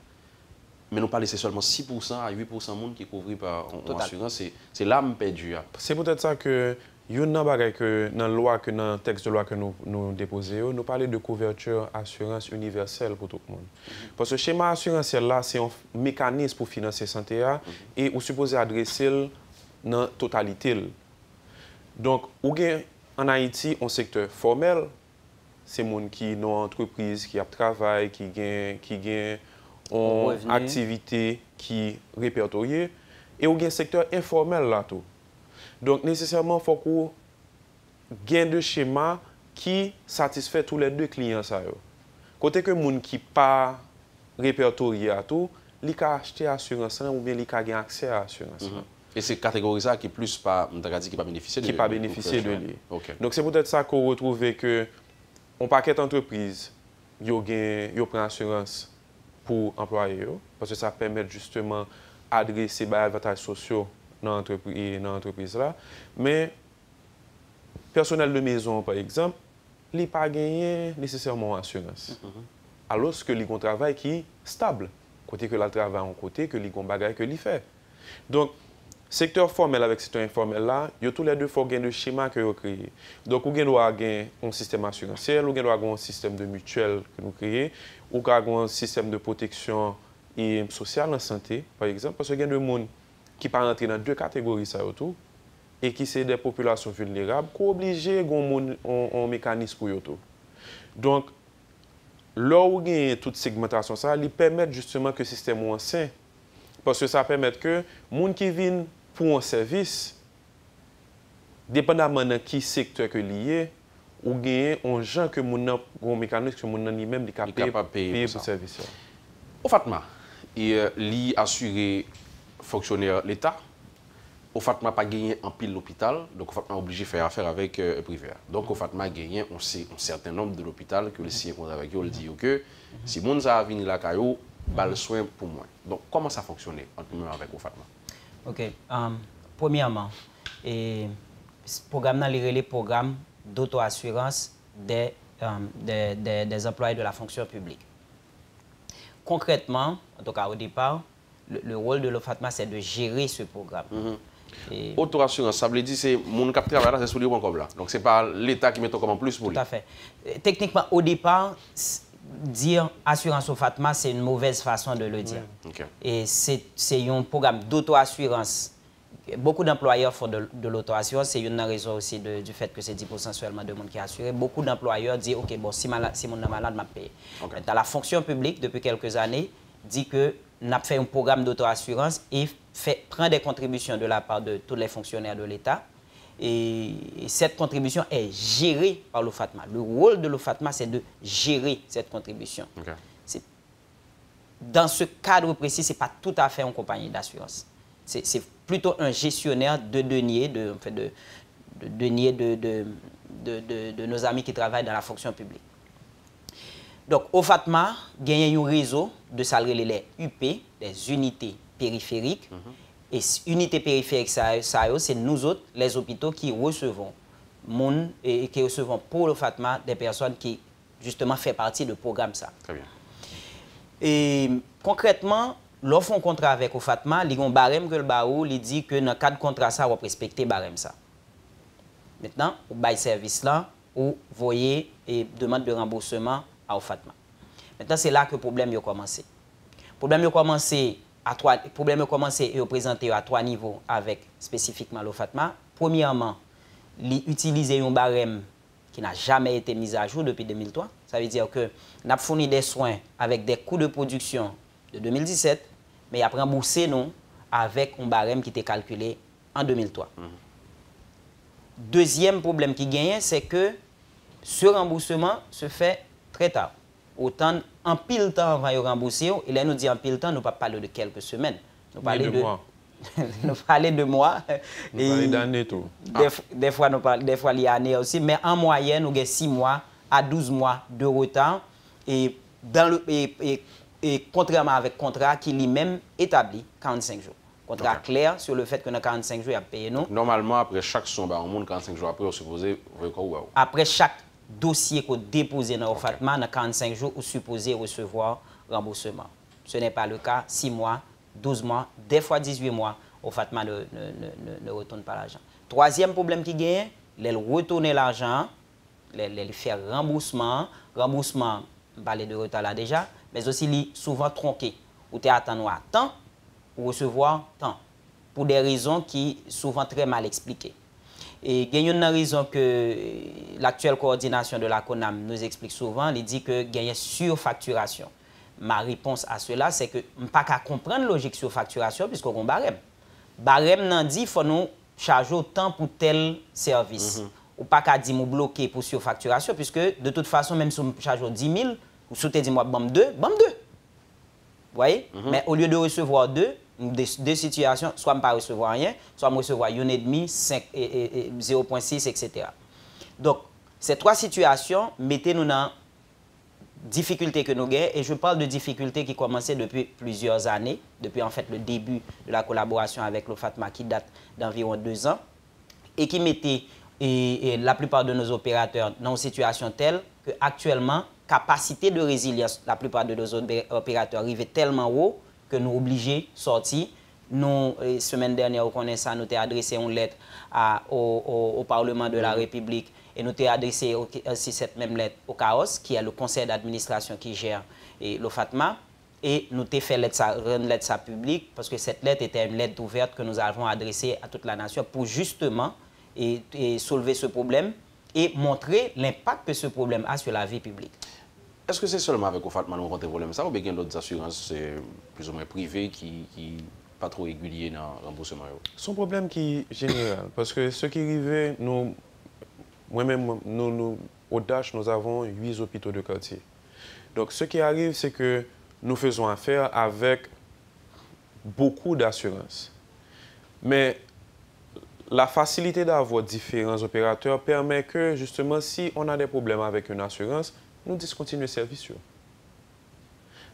mais nous parlons seulement 6% à 8% de monde qui couvrent par l'assurance, c'est là que je perdu. C'est peut-être ça que dans le texte de loi que nous déposons, nous parlons de couverture assurance universelle pour tout le monde. Parce que le schéma assurantiel là, c'est un mécanisme pour financer la santé et on est supposé adresser dans la totalité. Donc, en Haïti, un secteur formel, c'est les gens qui ont une entreprise, qui travaillent, qui ont une activité qui est répertoriée. Et on a un secteur informel là tout. Donc, nécessairement, il faut qu'on ait des schémas qui satisfait tous les deux clients. Côté que les gens qui ne sont pas répertoriés à tout, ils peuvent acheter l'assurance ou bien ils peuvent accès à l'assurance. Et c'est catégorie ça qui plus pas bénéficier de lui. Qui pas bénéficier de lui. Okay. Donc, c'est peut-être ça qu'on retrouve que on paquet d'entreprises, ils prennent l'assurance pour employer, parce que ça permet justement d'adresser les avantages sociaux dans l'entreprise là. Mais personnel de maison, par exemple, il n'a pas gagné nécessairement assurance. Alors que les ont un travail qui est stable. Côté que le travail en côté, que les ont bagage que les fait. Donc, secteur formel avec secteur informel là, il y a tous les deux faut gagner le schéma que vous créez. Donc, vous doit gagner un système assurantiel, vous doit gagner un système de mutuelle que nous créons, ou gagner un système de protection et sociale en santé, par exemple, parce que il y a des gens qui peuvent entrer dans deux catégories ça autour et qui sont des populations vulnérables, qui sont obligés d'avoir un mécanisme pour eux. Donc, là où il y a toute segmentation, ça permet justement que le système soit sain. Parce que ça permet que les gens qui viennent pour un service, dépendamment de qui secteur que lié, ou gagner un gens que un mécanisme que mon lui-même est capable de payer pour ce service. Au Fatma, il assuré fonctionnaire l'État, au Fatma pas gagné en pile l'hôpital, donc au Fatma obligé de faire affaire avec privé. Donc au Fatma gagné un certain nombre de l'hôpital que le sien compte avec eux, le dit que si moun ça a venu la caillou, bas le soin pour moi. Donc comment ça fonctionnait entre nous avec au Fatma? OK. Premièrement, ce programme est le programme d'auto-assurance des employés de la fonction publique. Concrètement, en tout cas au départ, le rôle de l'OFATMA, c'est de gérer ce programme. Auto-assurance, ça veut dire que c'est mon cap travail là, c'est sous les bons comme là. Donc c'est pas l'État qui met comme en plus pour lui. Tout à fait. Techniquement, au départ, dire assurance OFATMA, c'est une mauvaise façon de le dire. Okay. Et c'est un programme d'auto-assurance. Beaucoup d'employeurs font de l'auto-assurance. C'est une raison aussi du fait que c'est 10% seulement de monde qui est assuré. Beaucoup d'employeurs disent, OK, bon, si mon est malade, je paye. Okay. Dans la fonction publique, depuis quelques années, dit que nous avons fait un programme d'auto-assurance et prend des contributions de la part de tous les fonctionnaires de l'État. Et cette contribution est gérée par l'OFATMA. Le rôle de l'OFATMA, c'est de gérer cette contribution. Okay. Dans ce cadre précis, ce n'est pas tout à fait une compagnie d'assurance. C'est plutôt un gestionnaire de deniers, de nos amis qui travaillent dans la fonction publique. Donc, OFATMA gagne un réseau de salariés, les UP, les unités périphériques. Et unités périphériques, c'est nous autres, les hôpitaux, qui recevons pour l'OFATMA des personnes qui, justement, font partie du programme. Ça. Très bien. Et concrètement, lorsqu'on contrat avec OFATMA, il y a un barème que le barreau dit que dans le cadre de contrat, ça, on va respecter le barème. Ça. Maintenant, on bail service là, ou voyez et demande de remboursement à OFATMA. Maintenant, c'est là que le problème a commencé. Le problème a commencé et présenté à 3 niveaux avec spécifiquement l'OFATMA. Premièrement, utiliser un barème qui n'a jamais été mis à jour depuis 2003. Ça veut dire que nous avons fourni des soins avec des coûts de production de 2017, mais après remboursé nous avec un barème qui était calculé en 2003. Deuxième problème qui gagne, c'est que ce remboursement se fait très tard. Autant en pile temps avant de rembourser, et là nous dit en pile temps, nous ne parlons pas de quelques semaines. Nous parlons de mois. Nous parlons de mois. Nous parlons d'années tout. Des fois, nous parlons des fois d'années aussi, mais en moyenne, nous avons 6 mois à 12 mois de retard. Et, contrairement avec le contrat qui lui-même établit 45 jours. Contrat clair sur le fait que dans 45 jours, il a payé nous. Normalement, après chaque son, on monte 45 jours après, on suppose. Après chaque dossier qu'on dépose dans l'OFATMA, dans 45 jours, on supposé recevoir remboursement. Ce n'est pas le cas. 6 mois, 12 mois, des fois 18 mois, l'OFATMA ne retourne pas l'argent. Troisième problème qui gagne, les retourner l'argent, les faire remboursement. Remboursement, on parlait de retard là déjà, mais aussi souvent tronqué. Ou tu attends à temps pour recevoir temps. Pour des raisons qui sont souvent très mal expliquées. Et il y a une raison que l'actuelle coordination de la CONAM nous explique souvent, il dit que il y a une surfacturation. Ma réponse à cela, c'est que je ne peux pas comprendre la logique surfacturation puisqu'on a un barème. Barème n'a dit qu'il faut nous charger autant pour tel service. Ou pas qu'à dire nous bloquer pour surfacturation puisque de toute façon, même si on charge 10 000, ou si on dit moi, bam 2, bam 2. Vous voyez? Mais au lieu de recevoir 2 situations, soit je ne pas recevoir rien, soit je recevoir 1,5, 0,6, etc. Donc, ces 3 situations, mettez-nous dans difficultés que nous avons, et je parle de difficultés qui commençaient depuis plusieurs années, depuis en fait le début de la collaboration avec l'OFATMA qui date d'environ 2 ans, et qui mettait la plupart de nos opérateurs dans une situation telle qu'actuellement, capacité de résilience, la plupart de nos opérateurs arrivaient tellement haut que nous obligés de sortir. Nous, semaine dernière, on connaît ça, nous avons adressé une lettre au Parlement de la République et nous avons adressé aussi cette même lettre au CAOS, qui est le conseil d'administration qui gère l'OFATMA. Et nous avons fait une lettre publique parce que cette lettre était une lettre ouverte que nous avons adressée à toute la nation pour justement soulever ce problème et montrer l'impact que ce problème a sur la vie publique. Est-ce que c'est seulement avec l'OFATMA que nous rencontrons problème ça ou bien d'autres assurances plus ou moins privées qui pas trop réguliers dans le remboursement? C'est un problème qui est général parce que ce qui arrivait, moi-même, au DASH, nous avons 8 hôpitaux de quartier. Donc ce qui arrive, c'est que nous faisons affaire avec beaucoup d'assurances. Mais la facilité d'avoir différents opérateurs permet que, justement, si on a des problèmes avec une assurance, nous discontinuons le service.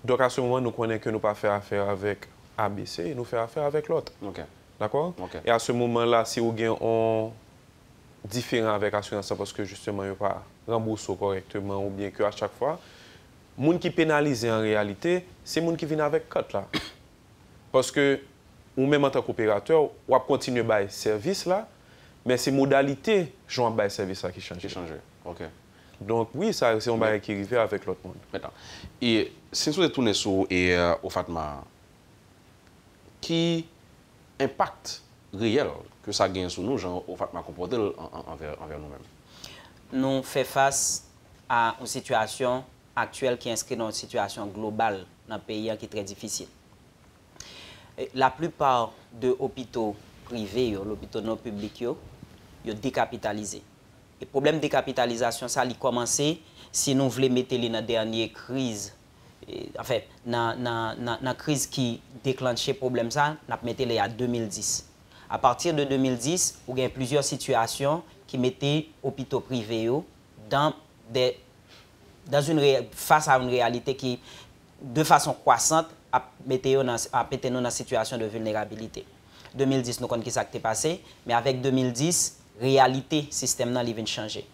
Donc, à ce moment, nous connaissons que nous ne pas faire affaire avec ABC, nous faisons affaire avec l'autre. OK. D'accord? OK. Et à ce moment-là, si vous avez un différent avec l'assurance parce que, justement, il n'y a pas remboursé correctement ou bien qu'à chaque fois, les gens qui pénalisent en réalité, c'est les gens qui viennent avec cote là. Parce que, ou même en tant qu'opérateur, on va continuer à faire service là, mais c'est modalités jouant à service là qui changent. OK. Donc oui, ça c'est un bail qui arrive avec l'autre monde. Maintenant, et si nous retournons sur au Fatma, qui impact réel que ça gagne sur nous, genre au Fatma comporter envers nous-mêmes? Nous faisons face à une situation actuelle qui inscrit dans une situation globale dans le pays qui est très difficile. La plupart de hôpitaux privés, l'hôpital non public, sont décapitalisés. Le problème de décapitalisation, ça a commencé si nous voulons mettre dans la dernière crise, en fait, dans la crise qui déclenchait le problème, ça, nous avons mis en 2010. À partir de 2010, il y a plusieurs situations qui mettaient hôpitaux privés face à une réalité qui, de façon croissante, a mis dans une situation de vulnérabilité. 2010, nous connaissons ce qui s'est passé, mais avec 2010, réalité système nan li vient changer.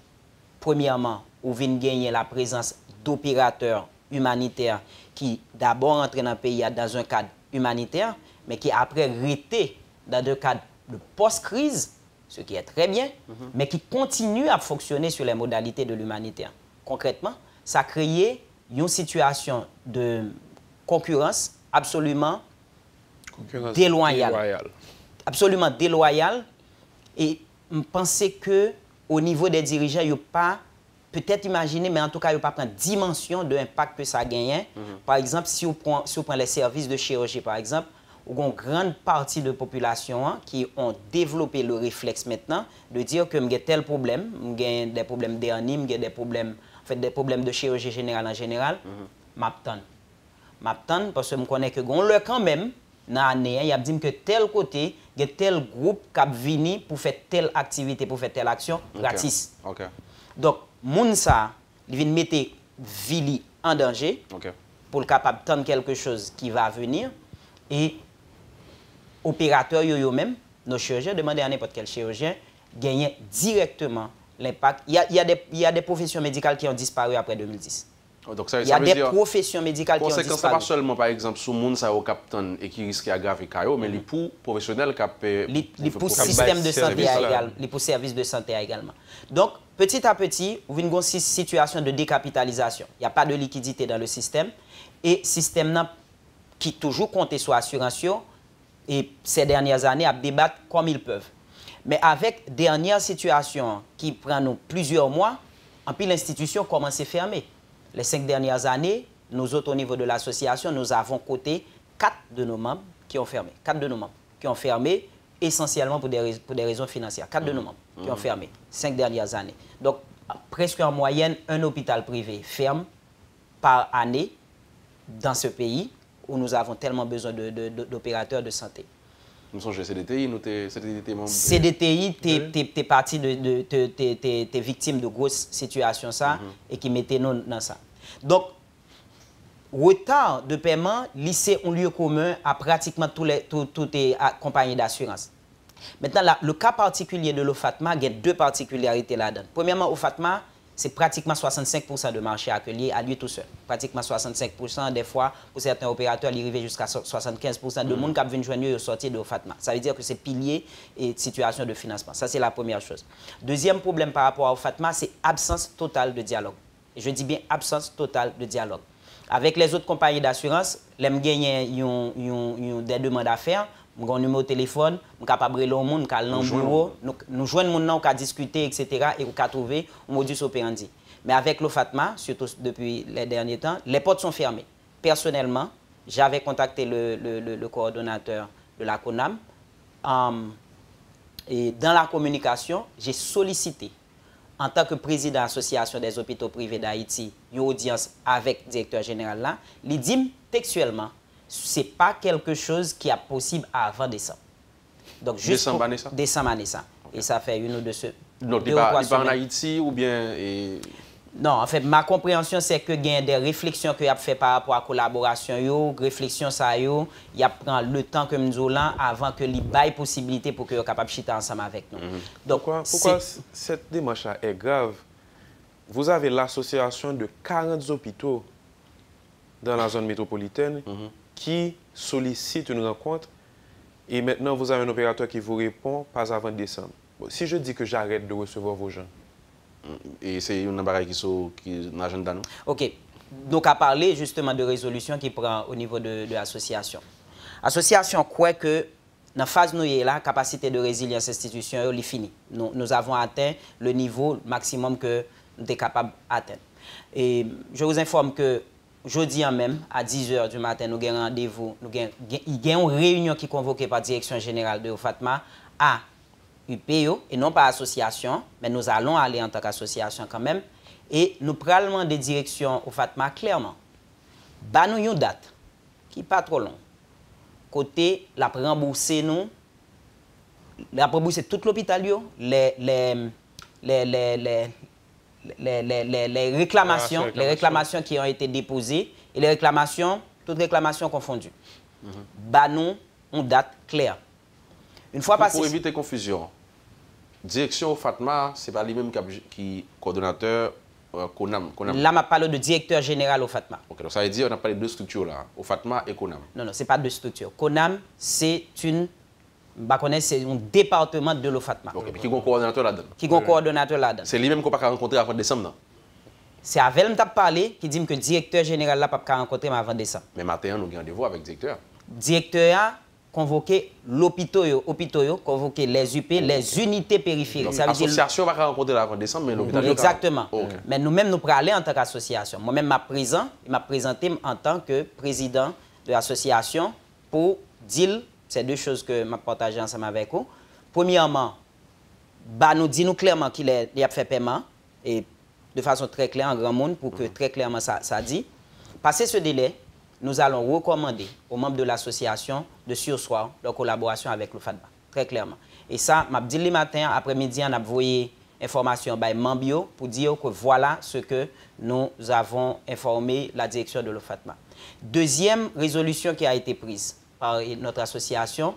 Premièrement, on vient gagner la présence d'opérateurs humanitaires qui d'abord entrent dans le pays dans un cadre humanitaire, mais qui après restent dans un cadre de post-crise, ce qui est très bien, mais qui continuent à fonctionner sur les modalités de l'humanitaire. Concrètement, ça a créé une situation de concurrence absolument déloyale. Absolument déloyale. Et je pense que au niveau des dirigeants, ils n'ont pas peut-être imaginé, mais en tout cas, ils n'ont pas pris dimension de l'impact que ça a gagné. Par exemple, si on prend les services de chirurgie, par exemple, il y a une grande partie de la population qui ont développé le réflexe maintenant de dire que j'ai tel problème, j'ai des problèmes d'hernie, j'ai des problèmes de chirurgie générale en général, m'attends parce que je connais que quand même, dans l'année, il y a dit que tel côté, il y a tel groupe qui a venu pour faire telle activité, pour faire telle action gratis. Donc, moun ça, il vient mettre Vili en danger pour le capable de quelque chose qui va venir. Et opérateurs eux-mêmes, nos chirurgiens, demandez à n'importe quel chirurgien, gagner directement l'impact. Il y a des professions médicales qui ont disparu après 2010. Donc ça, il y a des professions médicales qui ont disparu. Conséquence, pas seulement, par exemple, sur le monde au capitaine et qui risque d'aggraver Kayo, mais les pour professionnels les pour système de santé également, les pour services de santé également. Donc, petit à petit, vous avez une situation de décapitalisation. Il n'y a pas de liquidité dans le système. Et le système qui toujours compte sur l'assurance, et ces dernières années, à débattre comme ils peuvent. Mais avec dernière situation qui prend plusieurs mois, en plus l'institution commence à fermer. Les 5 dernières années, nous autres au niveau de l'association, nous avons coté 4 de nos membres qui ont fermé. 4 de nos membres qui ont fermé essentiellement pour des raisons financières. 4 de nos membres qui ont fermé 5 dernières années. Donc, presque en moyenne, un hôpital privé ferme par année dans ce pays où nous avons tellement besoin d'opérateurs de santé. Nous sommes CDTI, nous sommes CDTI, tu es parti t'es victime de grosses situations ça et qui mettaient nous dans ça. Donc, retard de paiement, lycée un lieu commun à pratiquement toutes les compagnies d'assurance. Maintenant, le cas particulier de l'OFATMA, il y a 2 particularités là-dedans. Premièrement, l'OFATMA, c'est pratiquement 65% de marché accueilli à lui tout seul. Pratiquement 65%, des fois, pour certains opérateurs, il arrive jusqu'à 75% de monde qui viennent joindre au sortir de l'OFATMA. Ça veut dire que c'est pilier et situation de financement. Ça, c'est la première chose. Deuxième problème par rapport à l'OFATMA, c'est absence totale de dialogue. Et je dis bien absence totale de dialogue. Avec les autres compagnies d'assurance, les gens gagnent des demandes à faire. Nous avons un numéro de téléphone, nous sommes capables de monde, nous bureau, nous joignons les gens, nous discuter, etc. et nous trouver un modus operandi. Mais avec l'OFATMA, surtout depuis les derniers temps, les portes sont fermées. Personnellement, j'avais contacté le coordonnateur de la CONAM. Et dans la communication, j'ai sollicité, en tant que président de l'Association des hôpitaux privés d'Haïti, une audience avec le directeur général là, il dit textuellement, ce n'est pas quelque chose qui est possible avant décembre. Donc, juste décembre année ça. Et ça fait une ou deux semaines. Donc, il n'est pas en Haïti ou bien... Non, en fait, ma compréhension, c'est que il y a des réflexions que y a fait par rapport à la collaboration, réflexion ça yo, il y a prend le temps que nous avons avant que les bail possibilité pour que soient capable de chiter ensemble avec nous. Donc, pourquoi cette démarche est grave? Vous avez l'association de 40 hôpitaux dans la zone métropolitaine qui sollicite une rencontre et maintenant vous avez un opérateur qui vous répond pas avant décembre. Bon, si je dis que j'arrête de recevoir vos gens, et c'est une barrière qui est dans l'agenda, non? OK. Donc, à parler justement de résolution qui prend au niveau de l'association. L'association croit que dans la phase où nous sommes là, la capacité de résilience institutionnelle est finie. Nous avons atteint le niveau maximum que nous sommes capables d'atteindre. Et je vous informe que jeudi même, à 10 h du matin, nous avons un rendez-vous. Il y a une réunion qui est convoquée par la direction générale de Fatma à UPO, et non pas association, mais nous allons aller en tant qu'association quand même, et nous prenons des directions au Fatma clairement. Bah nous une date qui n'est pas trop longue. Côté, la rembourser nous, la rembourser tout l'hôpital, les réclamations qui ont été déposées, et les réclamations, toutes réclamations confondues. Bah nous une date claire. Une fois passé... Pour éviter confusion, direction au Fatma, ce n'est pas lui-même qui coordonnateur Konam. Là, je parle de directeur général au Fatma. Ok, donc ça veut dire qu'on a parlé de deux structures là, au Fatma et Konam. Non, ce n'est pas deux structures. Konam, c'est un département de l'OFATMA. Ok, mais qui est un coordonnateur là-dedans? Qui est un coordonnateur là-dedans. C'est lui-même qu'on n'a pas rencontré avant décembre, non? C'est avec lui que parlé qui dit que le directeur général là pas rencontrer avant décembre. Mais maintenant, nous avons rendez-vous avec le directeur. Le directeur a convoqué l'hôpital, convoqué les UP, les unités périphériques. L'association va rencontrer avant décembre, mais l'hôpital... Exactement. Okay. Mais nous-mêmes, nous pourrons aller en tant qu'association. Moi-même, je m'a présenté en tant que président de l'association pour dire ces deux choses que je partagé ensemble avec vous. Premièrement, nous disons clairement qu'il a fait paiement, et de façon très claire, en grand monde, pour que très clairement ça dit. Passer ce délai, nous allons recommander aux membres de l'association de sursoir leur collaboration avec le FATMA, très clairement. Et ça, je dit le matin, après-midi, on a envoyé information par Mambio pour dire que voilà ce que nous avons informé la direction de l'OFATMA. Deuxième résolution qui a été prise par notre association,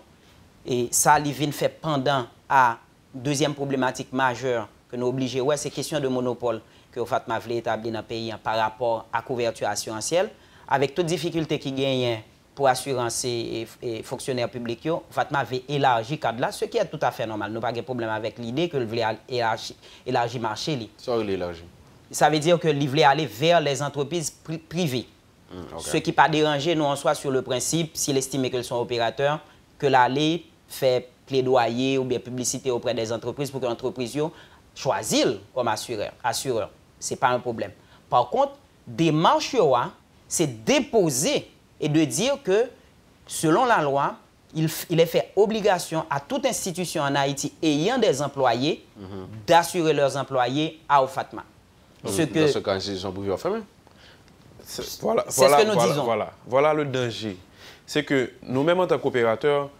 et ça, il fait pendant à deuxième problématique majeure que nous obligés, ouais, c'est question de monopole que l'OFATMA voulait établir dans le pays par rapport à la couverture assurantielle. Avec toutes les difficultés qui gagnent pour assurance et fonctionnaires publics, Fatma avait élargi le cadre là, ce qui est tout à fait normal. Nous n'avons pas de problème avec l'idée que le voulait élargir le marché. Ça veut élargir. Ça veut dire que le voulait aller vers les entreprises privées. Okay. Ce qui n'est pas dérangé, nous en soit sur le principe, s'il estime qu'elles sont opérateurs, que l'aller fait plaidoyer ou bien publicité auprès des entreprises pour que l'entreprise choisisse comme assureur. Ce n'est pas un problème. Par contre, démarche, c'est déposer et de dire que, selon la loi, il est fait obligation à toute institution en Haïti ayant des employés d'assurer leurs employés à OFATMA. Dans ce cas, l'institution privée a fermé. C'est ce que nous disons. Voilà le danger. C'est que nous-mêmes, en tant qu'opérateurs,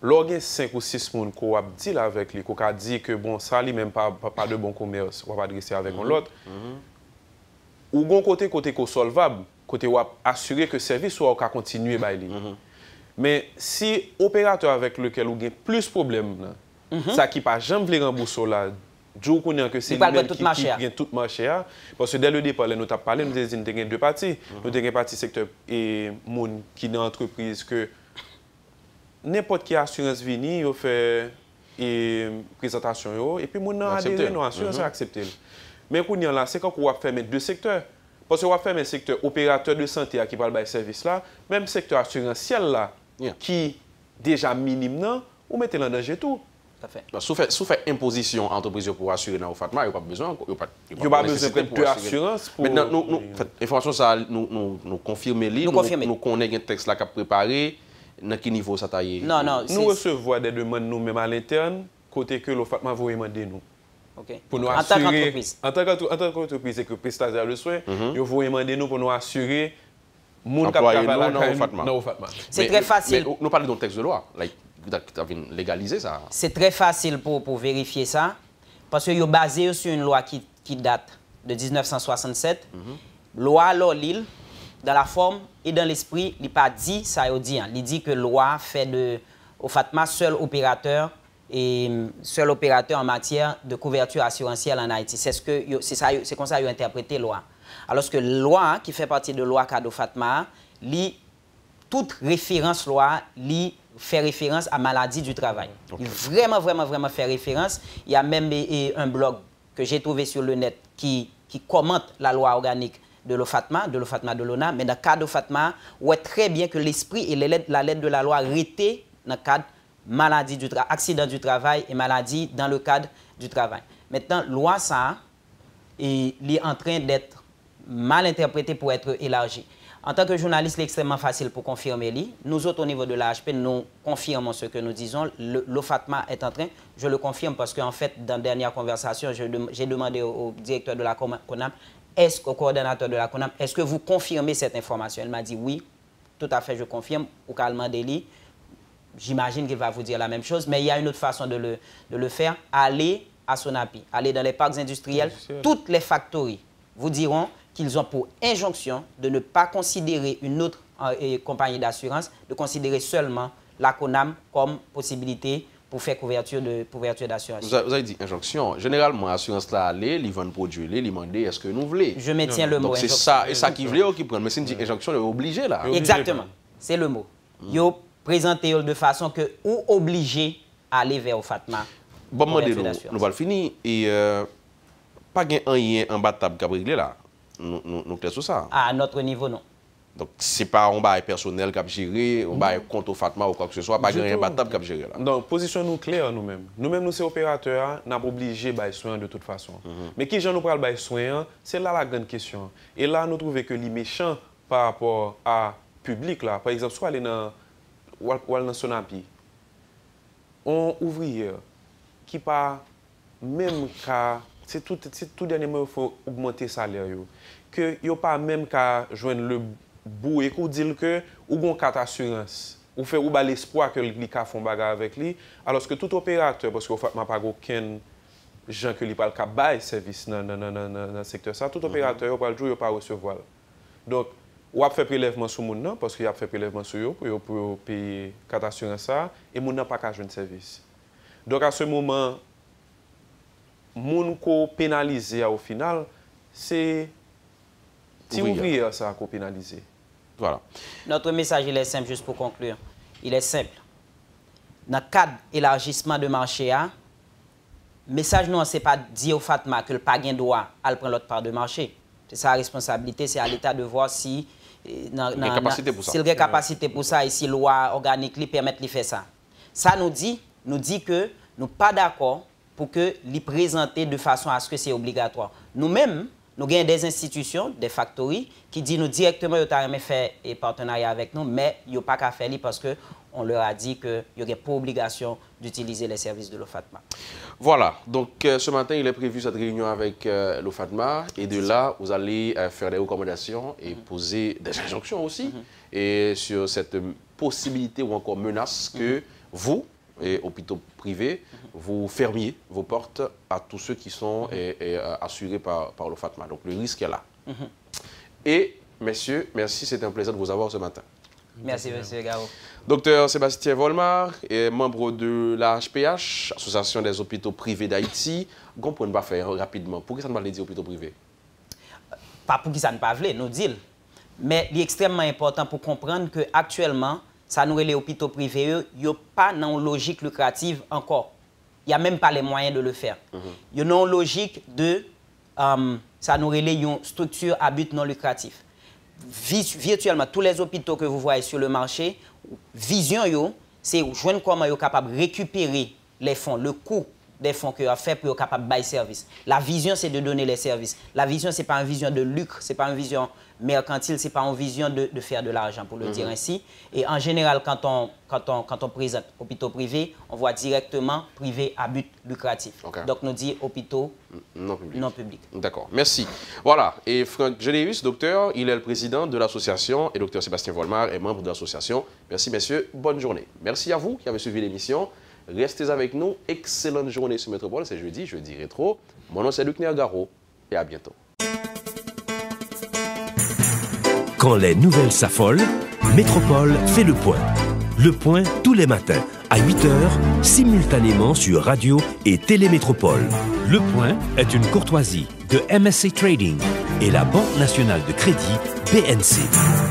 lorsqu'il y a 5 ou 6 personnes qui ont dit avec lui, qui ont dit que bon, ça, lui-même, pas de bon commerce, on va adresser avec l'autre, ou bon côté solvable, côté assurer que le service soit continuer by lui. Mais si opérateur avec lequel on a plus de problèmes, ça qui pas jamais rembourser là, je connais que c'est lui-même qui vient tout marché. Parce que dès le départ, nous avons parlé, nous avons dit deux parties. Nous avons une partie secteur et monde qui est dans l'entreprise que n'importe qui assurance vini, il fait présentation et puis mon adhéré non assurance accepter. Mais qu'on y là, c'est quand on va fermer deux secteurs. Parce qu'on va fermer le secteur opérateur de santé qui va le service là, même secteur assurantiel là, qui déjà minime, on met en danger tout. Sous fait imposition entreprise pour assurer dans OFATMA, il n'y a pas besoin. Il n'y a pas besoin de assurance. Maintenant, l'information, ça nous confirme, nous connaissons un texte là qui a préparé, dans quel niveau ça taille. Nous recevons des demandes nous-mêmes à l'interne, côté que l'OFATMA va demander nous. Pour nous assurer, en tant qu'entreprise et que prestataire de soins, ils vont demander nous pour nous assurer mon travail dans OFATMA. C'est très facile. Nous parlons d'un texte de loi. légaliser ça. C'est très facile pour vérifier ça, parce qu'ils sont basés sur une loi qui date de 1967. Loi l'île, dans la forme et dans l'esprit, il n'a pas dit ça, il dit que loi fait de OFATMA seul opérateur en matière de couverture assurantielle en Haïti. C'est comme ça qu'ils ont interprété loi. Alors que loi qui fait partie de loi cadre OFATMA, toute référence loi, fait référence à maladie du travail. Okay. Vraiment fait référence. Il y a même un blog que j'ai trouvé sur le net qui commente la loi organique de l'OFATMA, de l'ONA, mais dans le cadre d'OFATMA, on voit très bien que l'esprit et la lettre de la loi arrêté dans le cadre maladie du travail, accident du travail et maladie dans le cadre du travail. Maintenant, loi ça, il est en train d'être mal interprété pour être élargi. En tant que journaliste, c'est extrêmement facile pour confirmer. Nous autres, au niveau de l'AHP, nous confirmons ce que nous disons. L'OFATMA est en train, je le confirme parce qu'en fait, dans la dernière conversation, j'ai demandé au directeur de la CONAM, au coordonnateur de la CONAM, est-ce que vous confirmez cette information? Elle m'a dit oui, tout à fait, je confirme. Au calme d'Eli, j'imagine qu'il va vous dire la même chose, mais il y a une autre façon de le faire. Allez à Sonapi, allez dans les parcs industriels, toutes les factories vous diront qu'ils ont pour injonction de ne pas considérer une autre compagnie d'assurance, de considérer seulement la CONAM comme possibilité pour faire couverture d'assurance. Vous avez dit injonction. Généralement, l'assurance là, ils vendent produit, ils demandent est-ce que nous voulons. Je maintiens le mot. Donc c'est ça, et ça qui voulait ou qui prend. Mais c'est une injonction, ils sont obligés là. Exactement, c'est le mot. Ils ont présenté de façon que ou obligé à aller vers OFATMA. Bon, nous allons finir. Et pas rien en bas de table qui a réglé là. Nous clair sur ça. À notre niveau, non. Donc, ce n'est pas un bail personnel qui a géré, un bail contre OFATMA ou quoi que ce soit, pas un battable qui a géré là. Donc, position nous claire nous-mêmes. Nous-mêmes, nous sommes opérateurs, nous sommes obligés de soins de toute façon. Mais qui nous parle de soins, c'est là la grande question. Et là, nous trouvons que les méchants par rapport à public, là, par exemple, soit aller dans Sonapi, on ouvrier qui pas même qu'à. C'est tout dernièrement, il faut augmenter le salaire. Que il n'y a pas même qu'à joindre le bout et qu'on dit que ou une carte d'assurance, ou fait ou l'espoir que les cas font bagarre avec lui, alors que tout opérateur, parce qu'on n'a pas aucun gens que lui parle qu'à bail service dans le secteur ça, tout opérateur il pas le jour il pas recevoir. Donc ou a fait prélèvement sur moun nan parce qu'il a fait prélèvement sur eux pour payer carte d'assurance ça et moun n'a pas qu'à joindre service. Donc à ce moment moun ko pénalisé au final, c'est ti ouvrier ça ko pénalisé. Voilà. Notre message il est simple juste pour conclure. Il est simple. Dans le cadre d'élargissement de marché le message non c'est pas dire au OFATMA que le pas gain droit à prendre l'autre part de marché. C'est sa responsabilité, c'est à l'État de voir si il a capacité pour ça et si la loi organique lui permet de faire ça. Ça nous dit que nous pas d'accord pour que les présenter de façon à ce que c'est obligatoire. Nous-mêmes, nous avons des institutions, des factories, qui disent nous directement qu'ils ont fait un partenariat avec nous, mais ils n'ont pas qu'à faire parce qu'on leur a dit qu'il n'y a pas obligation d'utiliser les services de l'OFATMA. Voilà, donc ce matin, il est prévu cette réunion avec l'OFATMA, et de là, vous allez faire des recommandations et poser des injonctions aussi, et sur cette possibilité ou encore menace que vous, et hôpitaux privés, vous fermiez vos portes à tous ceux qui sont assurés par l'OFATMA. Donc le risque est là. Et messieurs, merci, c'était un plaisir de vous avoir ce matin. Merci, monsieur Garo. Docteur Sébastien Volmar, membre de la HPH, Association des hôpitaux privés d'Haïti. Qu'on ne peut pas faire rapidement. Pourquoi ça ne va pas dire hôpitaux privés? Pas pour qui ça ne pas voulait, nous dit. Mais il est extrêmement important pour comprendre qu'actuellement, ça nous les hôpitaux privés, il n'y a pas dans une logique lucrative encore. Il n'y a même pas les moyens de le faire. Il y a une logique de, ça nous relève une structure à but non lucratif. Virtuellement, tous les hôpitaux que vous voyez sur le marché, vision, c'est joindre comment ils sont capables de récupérer les fonds, le coût des fonds que a fait pour être capable de bailler service. La vision, c'est de donner les services. La vision, ce n'est pas une vision de lucre, ce n'est pas une vision mercantile, ce n'est pas une vision de faire de l'argent, pour le dire ainsi. Et en général, quand on présente hôpitaux privés, on voit directement privé à but lucratif. Donc, nous dit hôpitaux non publics. D'accord, merci. Voilà, et Franck Générus, docteur, il est le président de l'association, et docteur Sébastien Volmar est membre de l'association. Merci, messieurs, bonne journée. Merci à vous qui avez suivi l'émission. Restez avec nous. Excellente journée sur Métropole. C'est jeudi rétro. Mon nom, c'est Luc Nergaro. Et à bientôt. Quand les nouvelles s'affolent, Métropole fait le point. Le point tous les matins à 8h, simultanément sur Radio et Télémétropole. Le point est une courtoisie de MSC Trading et la Banque nationale de crédit BNC.